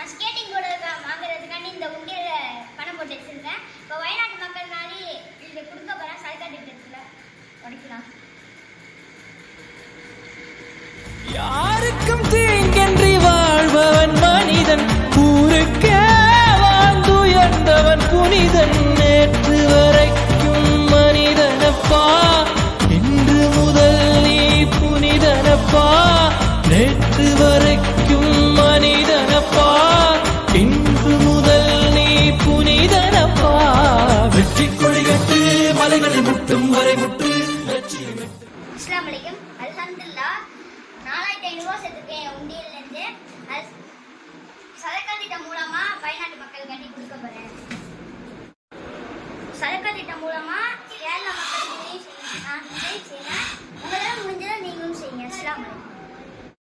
நான் skating board வாங்குறதுக்காண்டி இந்த உண்டியல பணம் போட்டு வச்சிருக்கேன். இப்போ வயநாட்டு மக்கள்னாலே இதை கொடுக்க போகிறேன். சரக்காட்டு இடத்துல உடைக்கலாம். யாருக்கும் தீங்கன்றி வாழ்பவன் மனிதன், ஊருக்கே வாழ்ந்துயர்ந்தவன் புனிதன். நேற்று வரைக்கும் மனிதனப்பா, இன்று முதல் நீ புனிதனப்பா. நேற்று வரைக்கும் மனிதனப்பா, இன்று முதல் நீ புனிதனப்பா. வெற்றி கொடிகட்டு மலைகளை முட்டும் வரை முட்டு. அஸ்ஸலாமு அலைக்கும். அல்ஹம்துலில்லாஹ் 4500 ரூபா சேர்த்துருக்கேன் உண்டியல்லேருந்து. அது சரக்கா திட்டம் மூலமா வயநாட்டு மக்கள் கட்டி கொடுக்க போறேன். சரக்கா திட்டம் மூலமா கேரளா மக்களுக்கு உதவி செய்யணும். உங்களால் முடிஞ்ச